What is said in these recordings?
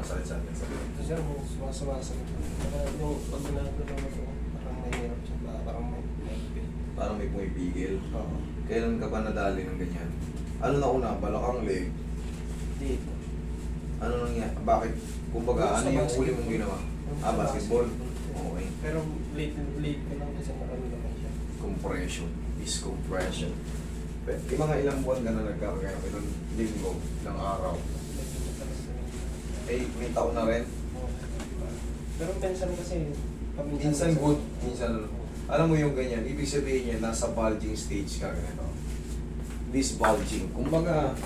sumasakit sa akin. Ito siya, sumasakit. Yung pag ginagawa ko, parang mahirap siya. Parang may feel. Parang may pumipigil. Oo. Kailan ka ba nadali ng ganyan? Ano na una? Balakang leg? Dito. Ano nangyari? Bakit? Kumbaga, ano yung huli mong ginawa? Basketball? Okay. Pero late ko lang kasi nakaramdaman siya. Compression. Discompression. Di ba nga ilang buwan ka na nagkakagaya? Ilang linggo? Ilang araw? Eh, may taon na rin? Pero minsan kasi, Minsan good, minsan ano. Alam mo yung ganyan, ibig sabihin niya, nasa bulging stage ka ganito. This bulging. Kumbaga,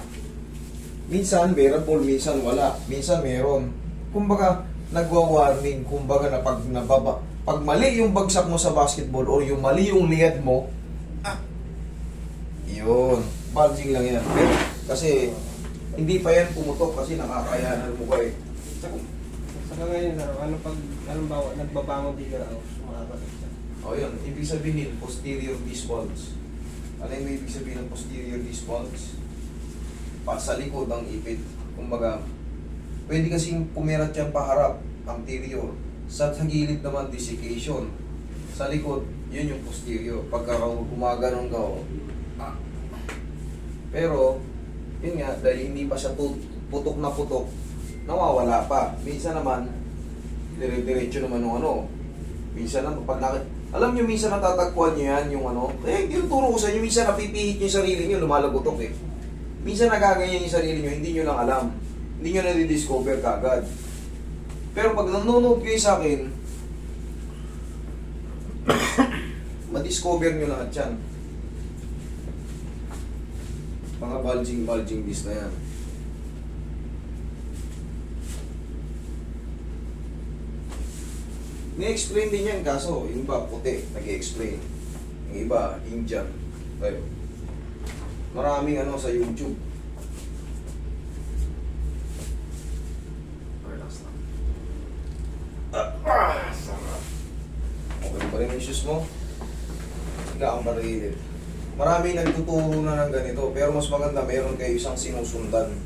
minsan bearable, minsan wala. Minsan meron. Kumbaga, nagwa-warning. Kumbaga na pag mali yung bagsak mo sa basketball or yung mali yung liad mo, yun. Bulging lang yan. Pero, kasi, hindi pa yan pumutok kasi nakakayanan mo pa eh. Saka ngayon, ano pag, halimbawa, nagbabangon di ka ako, sumakakalik siya. O yun, ibig sabihin, posterior disc bulge. Ano yung ibig sabihin ng posterior disc bulge? Sa likod ang ipit. Kumbaga, pwede kasing pumerat yan paharap, anterior. Sa gilid naman, desiccation. Sa likod, yun yung posterior. Pagka gumaganon ka, pero, yun nga, dahil hindi pa siya putok na putok, nawawala pa. Minsan naman, dire-diretso naman yung ano. Minsan naman, pag alam nyo, minsan natatagpuan nyo yan, yung ano. Eh, yung turo ko sa inyo, minsan napipihit nyo yung sarili nyo, lumalagotok eh. Minsan nagaganyan yung sarili nyo, hindi nyo lang alam. Hindi nyo na-discover kagad. Pero pag nanonood kayo sa akin, ma-discover nyo lahat yan. Mga bulging disc na yan. Ni-explain din yan, kaso yung iba puti, nag-i-explain. Yung iba, Indian. Tayo. Maraming ano sa YouTube. Relax lang. Sarap. Okay pa rin yung issues mo? Higa kang parilid. Maraming nagtuturo na ng ganito, pero mas maganda meron kayo isang sinusundan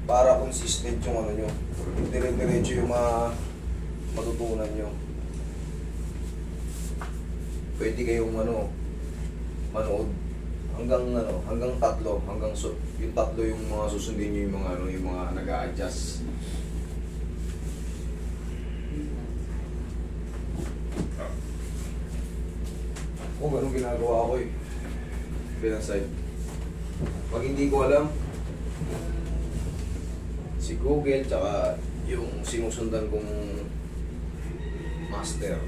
para consistent yung ano nyo. Dire-diretso yung mga matutunan nyo. Pwede kayong manood hanggang tatlo, yung tatlo yung mga susundin niyo yung mga nag-a-adjust. Ganun ginagawa ko eh. Bilang side. Pag hindi ko alam, si Google tsaka yung sinusundan kong master.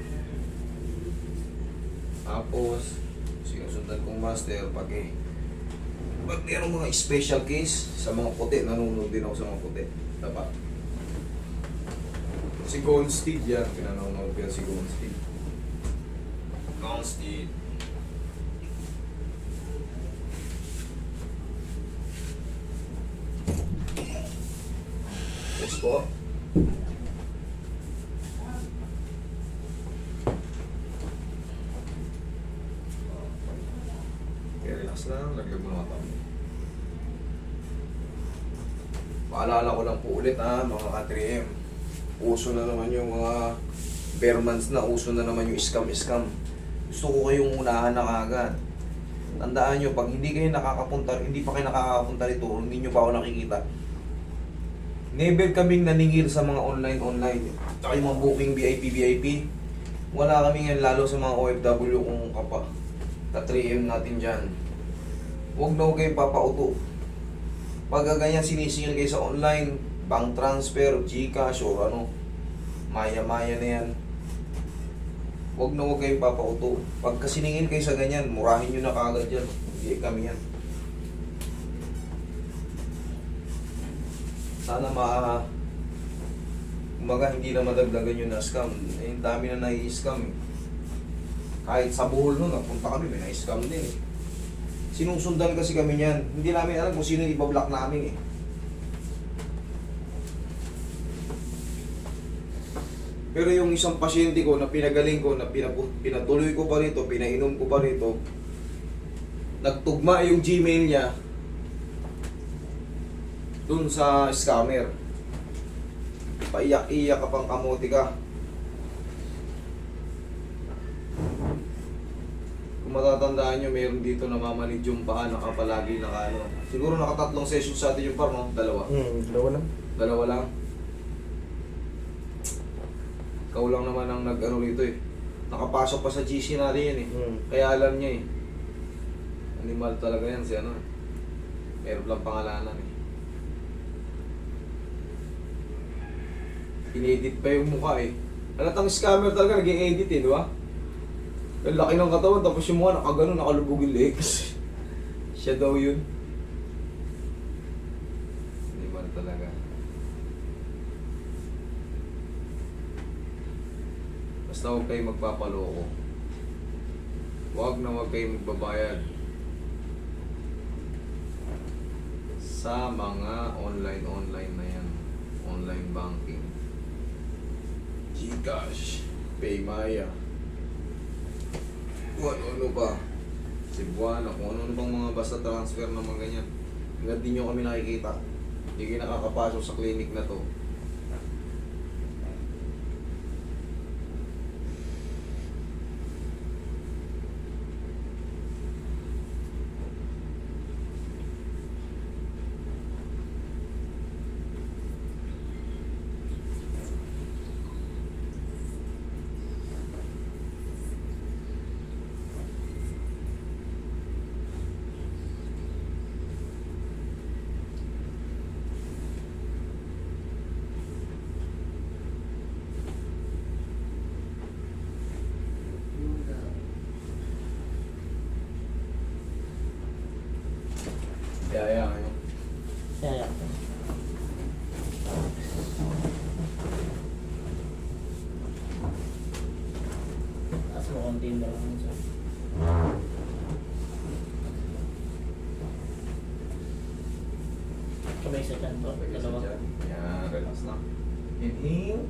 Tapos, sinusundan kong master pag mayroong mga special case sa mga puti, nanonood din ako sa mga puti. Dapat. Si Goldsteed yan, pinanonood ko yan si Goldsteed. Goldsteed. Yes po. Relax lang, laglag mo mga tao. Paalala ko lang po ulit mga ka-3M. Uso na naman yung mga bare months na, uso na naman yung scam. Gusto ko kayong unahan na kagad. Tandaan nyo, pag hindi pa kayo nakakapunta rito, hindi nyo pa ako nakikita. Never kaming naningil sa mga online. Tsaka yung mga booking VIP. Wala kaming yan, lalo sa mga OFW kung ka-3M natin dyan. Huwag na huwag kayong papauto. Pag ganyan sinisingil kayo sa online, bank transfer, GCash, or maya-maya na yan. Huwag na huwag kayong papauto. Pag kasiningil kayo sa ganyan, murahin nyo na kagad yan. Hindi kami yan. Sana kumbaga hindi na madagdagan yung na-scam. Yung dami na nai-scam. Kahit sa Bohol nun, napunta kami, may na-scam din eh. Sinusundan kasi kami niyan. Hindi namin alam kung sino yung ibablock namin eh. Pero yung isang pasyente ko na pinagaling ko, na pinatuloy ko pa rito, pinainom ko pa rito, nagtugma yung Gmail niya dun sa scammer. Paiyak-iyak ka pang kamote ka. Kung matatandaan nyo, meron dito namamanid yung paa, nakapalagi naka ano. Siguro nakatatlong session sa atin yung par, no? Dalawa. Dalawa lang. Dalawa lang. Ikaw lang naman ang nag-ano rito eh. Nakapasok pa sa GC natin yan eh. Kaya alam niya eh. Animal talaga yan si ano eh. Meron lang pangalanan eh. Inedit pa yung mukha eh. Halatang scammer talaga, nag-i-edit eh, di ba? Ang laki ng katawan, tapos yung mukha nakagano, nakalubog yung legs. Siya daw yun. Animal talaga. Basta huwag kayo magpapaloko. Huwag na huwag kayo magbabayad sa mga online na yan. Online banking. Gcash, Paymaya, kung ano pa, Cebuana, kung ano bang mga basta transfer na mga ganyan. Hanggang di nyo kami nakikita. Hindi kayo nakakapasok sa clinic na to. Kaya kayo. Kaya. Taas mo konti yung dalawang sa. Kamay sa dyan po. Dalawa. Yan, relax na. Inhale.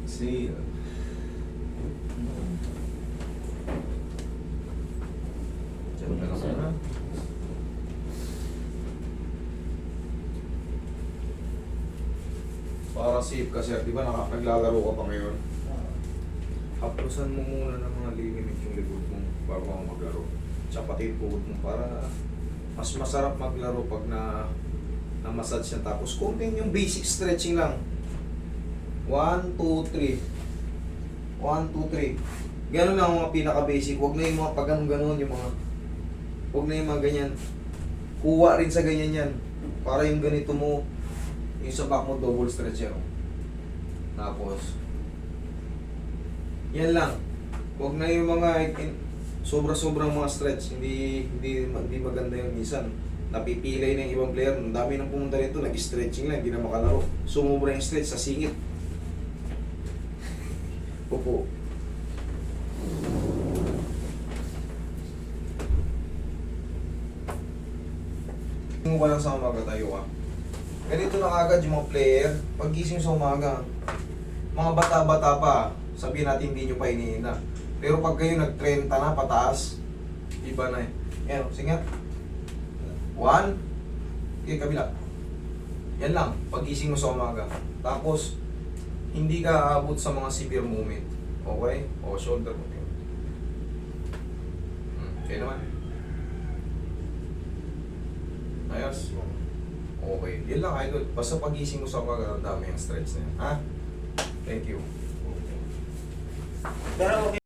Exhale. Diyan ka lang muna. Para safe ka sir, di ba naglalaro ka pa ngayon? Haplusan mo muna ng mga ligaments yung likod mo bago ako maglaro. Tsaka pati yung tuhod mo para mas masarap maglaro pag na-massage siya. Tapos konting yung basic stretching lang. 1, 2, 3. 1, 2, 3. Ganun lang ang mga pinaka-basic. Huwag na yung mga pag-ganon yung mga... Huwag na yung mga ganyan. Kuha rin sa ganyan yan. Para yung ganito mo, yung sa back mo, double stretch yan. Tapos, yan lang. Huwag na yung mga sobra-sobrang mga stretch. Hindi maganda yung minsan. Napipilay na yung ibang player. Ang dami nang pumunta rito, nag-stretching lang, hindi na makalaro. Sumubra yung stretch sa singit. Upo. Kung walang sa umaga tayo ka. Ganito na agad yung mga player. Pag-gising sa umaga, mga bata-bata pa, sabihin natin hindi nyo pa inihina. Pero pag kayo nag-30 na pataas, iba na eh. Yan, sige nga. 1, okay, kabila. Yan lang, pag-gising mo sa umaga. Tapos, hindi ka aabot sa mga severe movement. Okay? O, shoulder mo. Okay naman. Ayos. Okay. Yan lang, idol. Basta pag-gising mo sa umaga, ang dami ang stretch na yan. Ha? Thank you. Pero okay.